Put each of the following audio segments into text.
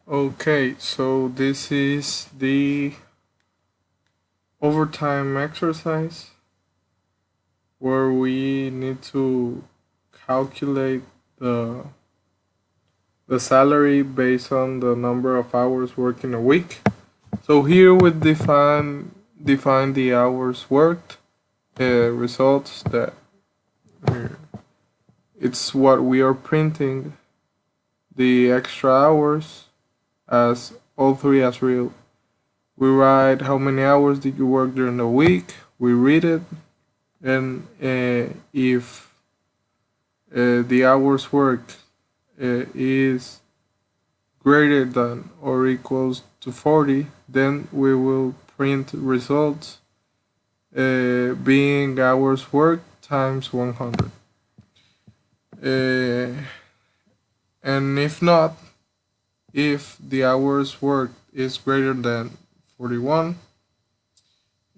Okay, so this is the overtime exercise where we need to calculate the the salary based on the number of hours worked in a week. So here we define the hours worked, results that uh, it's what we are printing, the extra hours as all three as real. We write how many hours did you work during the week. We read it, and if the hours worked is greater than or equals to 40, then we will print results being hours worked times 100. Uh, and if not, if the hours worked is greater than 41,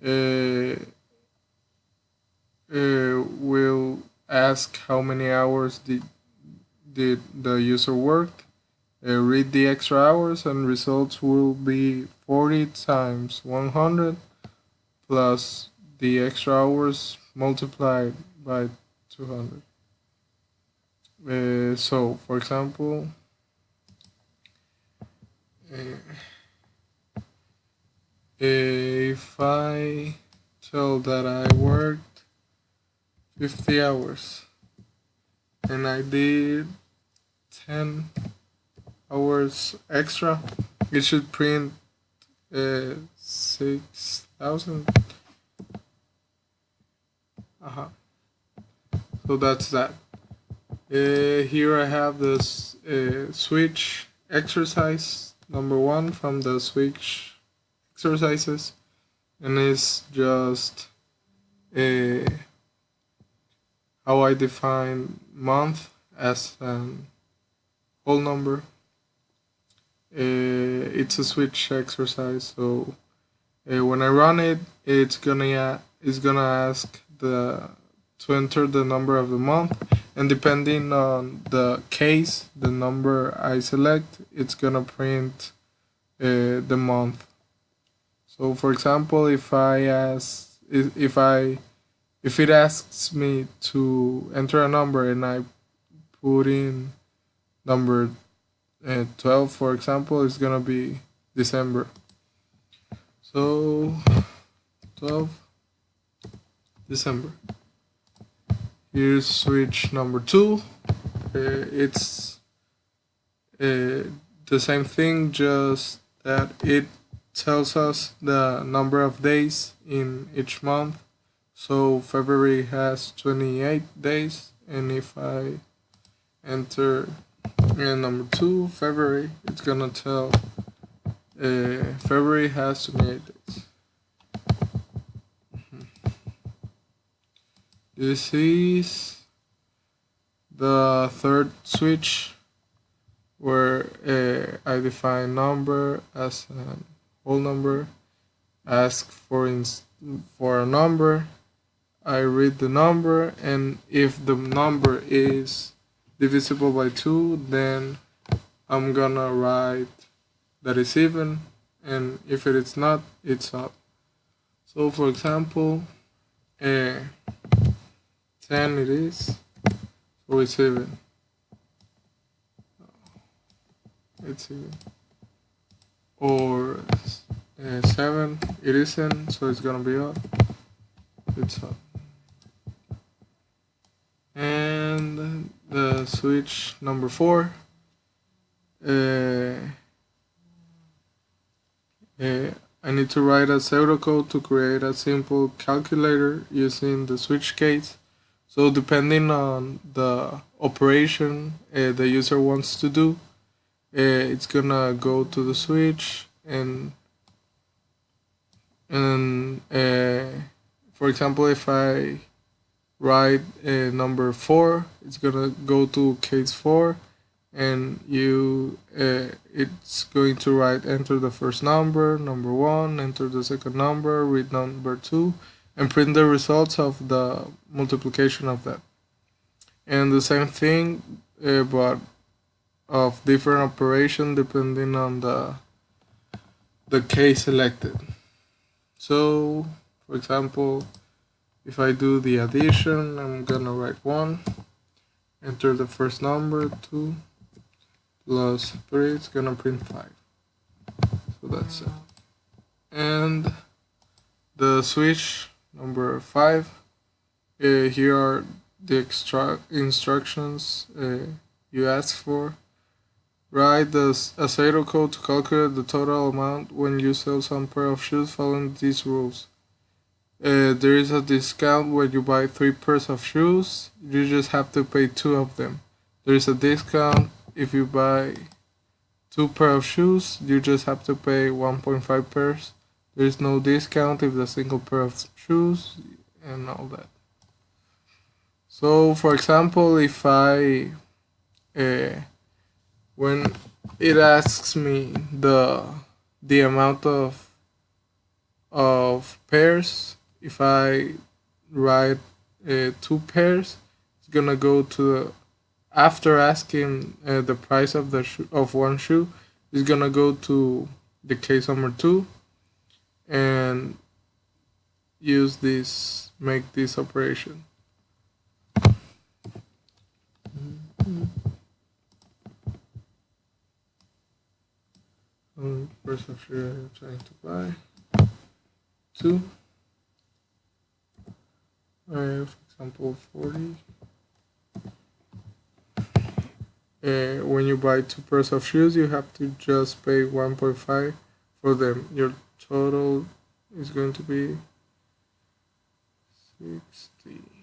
uh, we'll ask how many hours did the user work, read the extra hours, and results will be 40 times 100 plus the extra hours multiplied by 200. So, for example, uh, if I tell that I worked 50 hours and I did 10 hours extra, it should print 6,000. Uh-huh. So that's that. Here I have this switch exercise number 1 from the switch exercises, and it's just uh, how I define month as an whole number. It's a switch exercise, so when I run it, it's gonna ask the to enter the number of the month, and depending on the case, the number I select, it's gonna print the month. So, for example, if it asks me to enter a number and I put in number 12, for example, it's gonna be December. So 12 December. Here's switch number 2. It's the same thing, just that it tells us the number of days in each month. So February has 28 days, and if I enter number 2, February, it's gonna tell February has 28 days. This is the third switch where I define number as a whole number, ask for a number, I read the number, and if the number is divisible by 2, then I'm gonna write that is even, and if it is not, it's odd. So, for example, 10 it is, so it's even. It's even. Or 7 it isn't, so it's gonna be odd. It's odd. And the switch number 4, I need to write a pseudocode to create a simple calculator using the switch case. So depending on the operation the user wants to do, it's gonna go to the switch and for example, if I write number 4, it's gonna go to case 4, and it's going to write enter the first number 1, enter the second number, read number 2, and print the results of the multiplication of that. And the same thing, but of different operation depending on the case selected. So, for example, if I do the addition, I'm gonna write 1, enter the first number, 2 plus 3, it's gonna print 5. So that's it. And the switch number 5, here are the instructions you asked for. Write a serial code to calculate the total amount when you sell some pair of shoes following these rules. There is a discount when you buy 3 pairs of shoes. You just have to pay 2 of them. There is a discount if you buy 2 pairs of shoes. You just have to pay 1.5 pairs. There is no discount if the single pair of shoes and all that. So, for example, if I when it asks me the amount of pairs, if I write 2 pairs, it's gonna go to after asking the price of of one shoe, it's gonna go to the case number 2 and make this operation. First of all, I'm trying to buy 2. For example, 40. When you buy 2 pairs of shoes, you have to just pay 1.5 for them. Your total is going to be 60.